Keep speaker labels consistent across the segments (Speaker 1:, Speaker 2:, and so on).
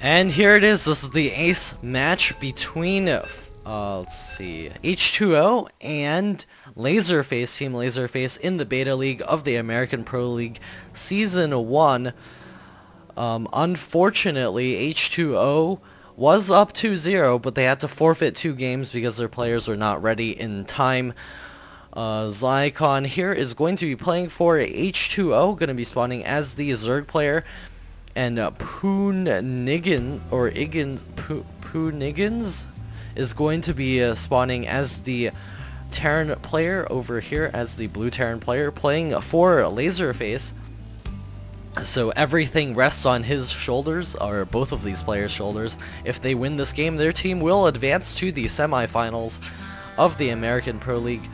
Speaker 1: And here it is. This is the ace match between, let's see, H2O and Laserface, Team Laserface, in the Beta League of the American Pro League Season 1. Unfortunately, H2O was up 2-0, but they had to forfeit 2 games because their players were not ready in time. Zycon here is going to be playing for H2O, going to be spawning as the Zerg player. And Pooniggins is going to be spawning as the Terran player over here, as the blue Terran player, playing for Laserface. So everything rests on his shoulders, or both of these players' shoulders. If they win this game, their team will advance to the semifinals of the American Pro League.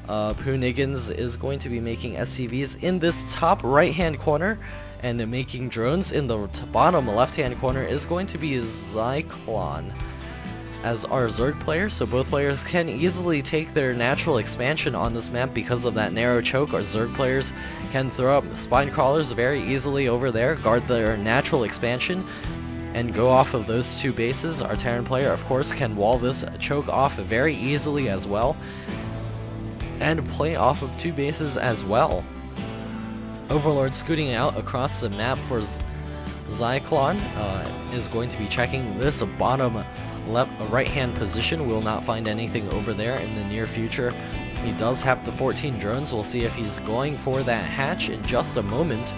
Speaker 1: Pooniggins is going to be making SCVs in this top right-hand corner, and making drones in the bottom left-hand corner is going to be Zyklon as our Zerg player. So both players can easily take their natural expansion on this map because of that narrow choke. Our Zerg players can throw up spine crawlers very easily over there, guard their natural expansion, and go off of those 2 bases. Our Terran player, of course, can wall this choke off very easily as well, and play off of 2 bases as well. Overlord scooting out across the map for Zyklon is going to be checking this bottom right-hand position. Will not find anything over there in the near future. He does have the 14 drones. We'll see if he's going for that hatch in just a moment.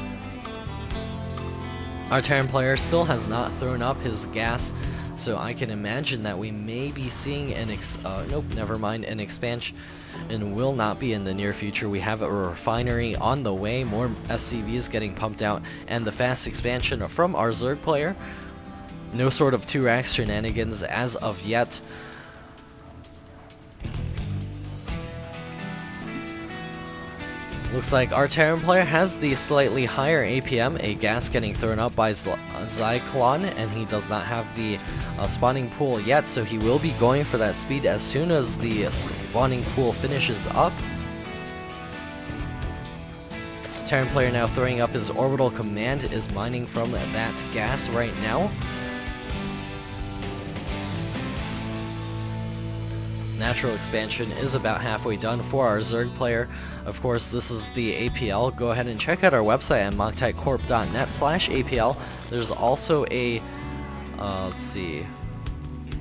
Speaker 1: Our Terran player still has not thrown up his gas, so I can imagine that we may be seeing an an expansion, and will not be in the near future. We have a refinery on the way, more SCVs getting pumped out, and the fast expansion from our Zerg player. No sort of 2-racks shenanigans as of yet. Looks like our Terran player has the slightly higher APM, a gas getting thrown up by Zyklon, and he does not have the spawning pool yet, so he will be going for that speed as soon as the spawning pool finishes up. Terran player now throwing up his orbital command, is mining from that gas right now. Natural expansion is about halfway done for our Zerg player. Of course, this is the APL. Go ahead and check out our website at moctitecorp.net/APL. There's also a, let's see,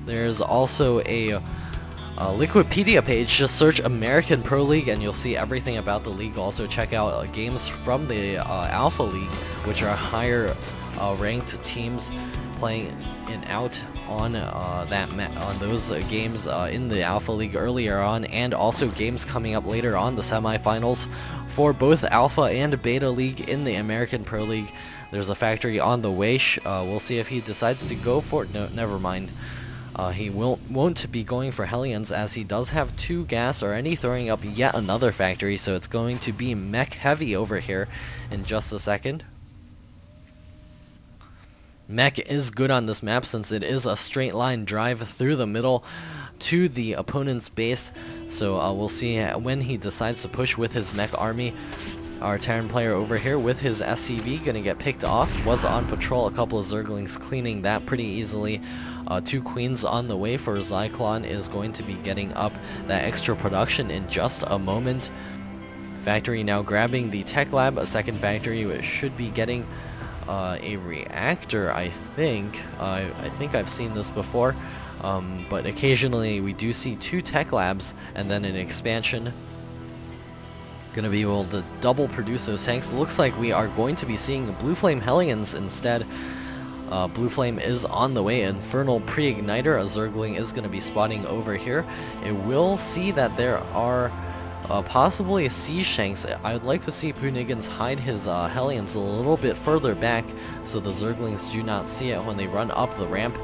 Speaker 1: there's also a Liquipedia page. Just search American Pro League and you'll see everything about the league. Also check out games from the Alpha League, which are higher ranked teams playing out on on those games in the Alpha League earlier on, and also games coming up later on, the semifinals for both Alpha and Beta League in the American Pro League. There's a factory on the way. We'll see if he decides to go for it. No, never mind. He won't be going for Hellions, as he does have 2 gas already, throwing up yet another factory, so it's going to be mech heavy over here in just a second. Mech is good on this map since it is a straight line drive through the middle to the opponent's base, so we'll see when he decides to push with his mech army. Our Terran player over here with his SCV gonna get picked off. Was on patrol, a couple of Zerglings cleaning that pretty easily. 2 queens on the way for Zyklon is going to be getting up that extra production in just a moment. Factory now grabbing the tech lab, a second factory which should be getting a reactor, I think. I think I've seen this before, but occasionally we do see 2 tech labs and then an expansion. Gonna be able to double produce those tanks. Looks like we are going to be seeing Blue Flame Hellions instead. Blue Flame is on the way. Infernal Pre-Igniter, a Zergling, is going to be spawning over here. It will see that there are possibly Siege Shanks. I would like to see Pooniggins hide his Hellions a little bit further back so the Zerglings do not see it when they run up the ramp.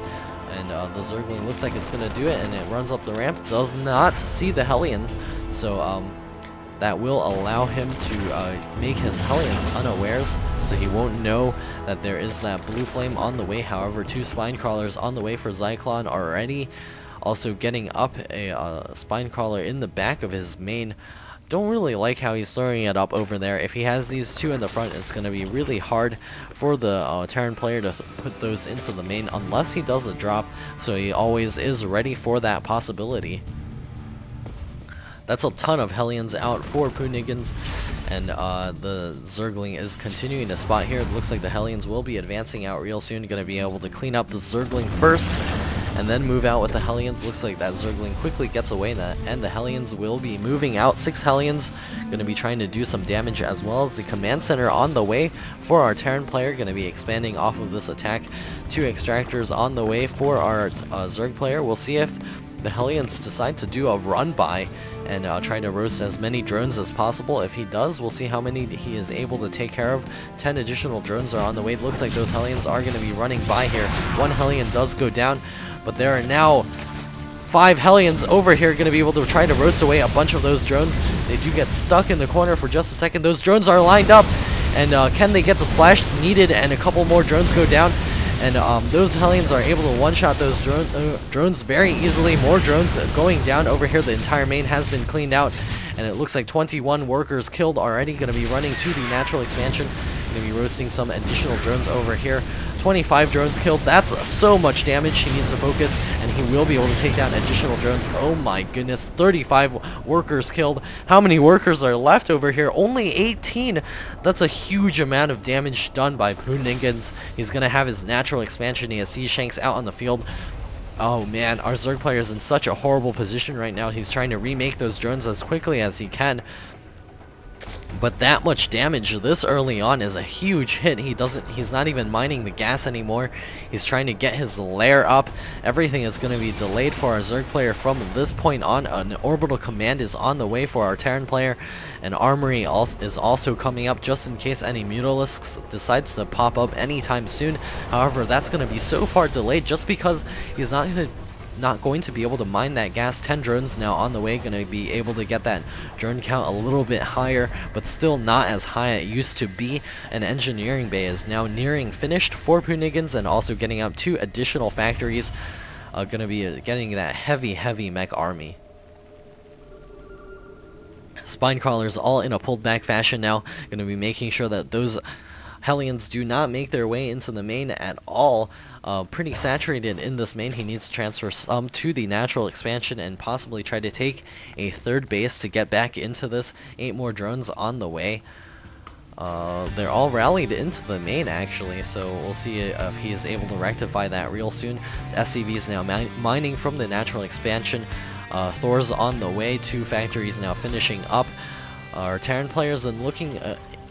Speaker 1: And the Zergling looks like it's going to do it, and it runs up the ramp, does not see the Hellions, so that will allow him to make his Hellions unawares, so he won't know that there is that Blue Flame on the way. However, 2 Spine Crawlers on the way for Zyklon already. Also getting up a Spine Crawler in the back of his main don't really like how he's throwing it up over there. If he has these two in the front, it's going to be really hard for the Terran player to put those into the main unless he does a drop, so he always is ready for that possibility. That's a ton of Hellions out for ProLeague, and the Zergling is continuing to spot here. It looks like the Hellions will be advancing out real soon, going to be able to clean up the Zergling first, and then move out with the Hellions. Looks like that Zergling quickly gets away, and the Hellions will be moving out. 6 Hellions going to be trying to do some damage, as well as the command center on the way for our Terran player, going to be expanding off of this attack. 2 extractors on the way for our Zerg player. We'll see if the Hellions decide to do a run by and try to roast as many drones as possible. If he does, we'll see how many he is able to take care of. 10 additional drones are on the way. It looks like those Hellions are going to be running by here. 1 Hellion does go down, but there are now 5 Hellions over here going to be able to try to roast away a bunch of those drones. They do get stuck in the corner for just a second. Those drones are lined up, and can they get the splash needed? And a couple more drones go down, and those Hellions are able to one-shot those drones very easily. More drones going down over here. The entire main has been cleaned out, and it looks like 21 workers killed already. Going to be running to the natural expansion. Going to be roasting some additional drones over here. 25 drones killed. That's so much damage. He needs to focus, and he will be able to take down additional drones. Oh my goodness, 35 workers killed. How many workers are left over here? Only 18. That's a huge amount of damage done by ProLeague. He's going to have his natural expansion. He has Sea Shanks out on the field. Oh man, our Zerg player is in such a horrible position right now. He's trying to remake those drones as quickly as he can. But that much damage this early on is a huge hit. He's not even mining the gas anymore. He's trying to get his lair up. Everything is going to be delayed for our Zerg player from this point on. An orbital command is on the way for our Terran player. An armory is also coming up just in case any Mutalisks decides to pop up anytime soon. However, that's going to be so far delayed just because he's not going to be able to mine that gas. 10 drones now on the way, going to be able to get that drone count a little bit higher, but still not as high it used to be. An engineering bay is now nearing finished for ProLeague, and also getting up 2 additional factories. Going to be getting that heavy mech army. Spine crawlers all in a pulled back fashion now, going to be making sure that those Hellions do not make their way into the main at all. Pretty saturated in this main. He needs to transfer some to the natural expansion and possibly try to take a 3rd base to get back into this. 8 more drones on the way. They're all rallied into the main actually, so we'll see if he is able to rectify that real soon. SCV is now mining from the natural expansion. Thor's on the way. 2 factories now finishing up. Our Terran players are looking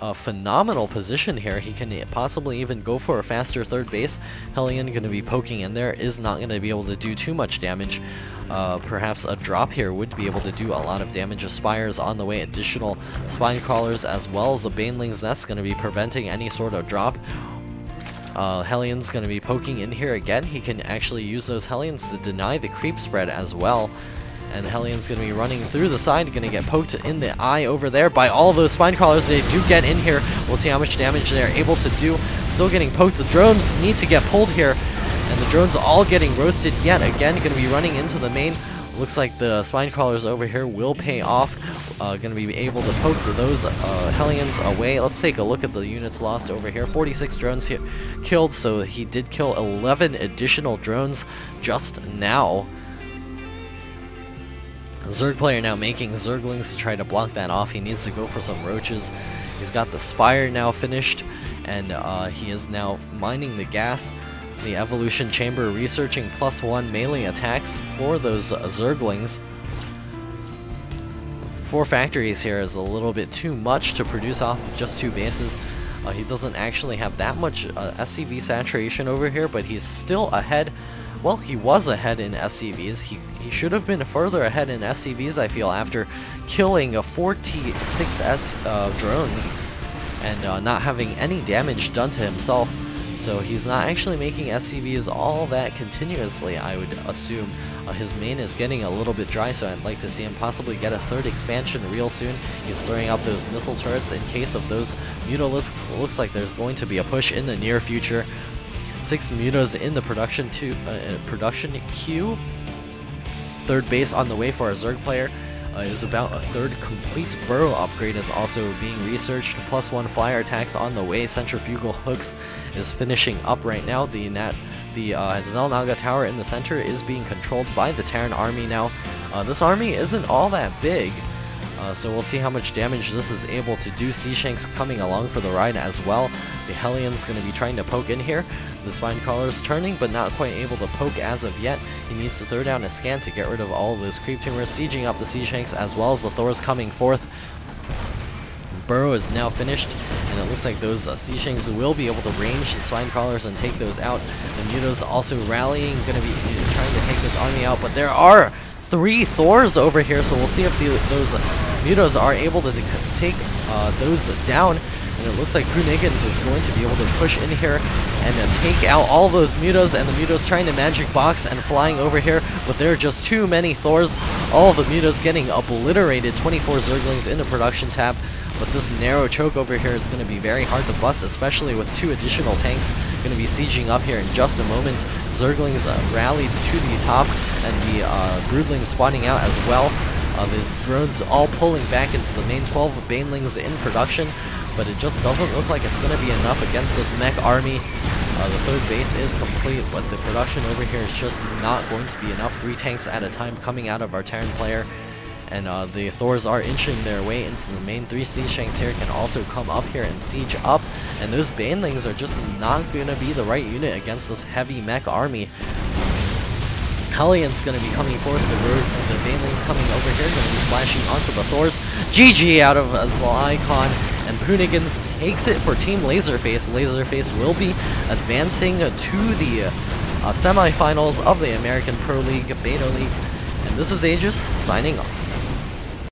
Speaker 1: a phenomenal position here. He can possibly even go for a faster 3rd base. Hellion going to be poking in there, is not going to be able to do too much damage. Perhaps a drop here would be able to do a lot of damage. Aspires on the way, additional spine crawlers as well as a baneling's nest going to be preventing any sort of drop. Hellion's going to be poking in here again. He can actually use those Hellions to deny the creep spread as well. And the Hellion's going to be running through the side, going to get poked in the eye over there by all those spine crawlers. They do get in here. We'll see how much damage they're able to do. Still getting poked. The drones need to get pulled here. And the drones all getting roasted yet again. Going to be running into the main. Looks like the spine crawlers over here will pay off. Going to be able to poke those Hellions away. Let's take a look at the units lost over here. 46 drones here killed, so he did kill 11 additional drones just now. Zerg player now making Zerglings to try to block that off. He needs to go for some roaches. He's got the Spire now finished, and he is now mining the gas. The Evolution Chamber researching +1 melee attacks for those Zerglings. 4 factories here is a little bit too much to produce off of just 2 bases. He doesn't actually have that much SCV saturation over here, but he's still ahead. Well, he was ahead in SCVs. He should have been further ahead in SCVs, I feel, after killing a 46S drones and not having any damage done to himself. So he's not actually making SCVs all that continuously, I would assume. His main is getting a little bit dry, so I'd like to see him possibly get a 3rd expansion real soon. He's throwing up those missile turrets in case of those Mutalisks. Looks like there's going to be a push in the near future. 6 mutas in the production queue. 3rd base on the way for our Zerg player. is about a third complete. Burrow upgrade is also being researched. +1 flyer attacks on the way. Centrifugal hooks is finishing up right now. The Xel'Naga tower in the center is being controlled by the Terran army now. This army isn't all that big, so we'll see how much damage this is able to do. Seashanks coming along for the ride as well. The Hellion's going to be trying to poke in here. The Spinecrawler's turning, but not quite able to poke as of yet. He needs to throw down a scan to get rid of all of those creep tumors, sieging up the Seashanks as well as the Thors coming forth. Burrow is now finished, and it looks like those Seashanks will be able to range the Spinecrawlers and take those out. The Mutos also rallying, going to be trying to take this army out, but there are 3 Thors over here, so we'll see if those Mutos are able to take those down. And it looks like ProLeague is going to be able to push in here and take out all those Mutos, and the Mutos trying to magic box and flying over here, but there are just too many Thors. All of the Mutos getting obliterated. 24 Zerglings in the production tab, but this narrow choke over here is going to be very hard to bust, especially with 2 additional tanks going to be sieging up here in just a moment. Zerglings rallied to the top, and the Broodlings spawning out as well. The drones all pulling back into the main. 12 Banelings in production, but it just doesn't look like it's going to be enough against this mech army. The third base is complete, but the production over here is just not going to be enough. 3 tanks at a time coming out of our Terran player, and the Thors are inching their way into the main. 3 Seashanks here can also come up here and siege up, and those Banelings are just not going to be the right unit against this heavy mech army. Hellion's going to be coming forth, the Banelings coming over here, going to be splashing onto the Thors. GG out of Zlycon, and ProLeague takes it for Team Laserface. Laserface will be advancing to the semifinals of the American Pro League Beta League, and this is Aegis signing off.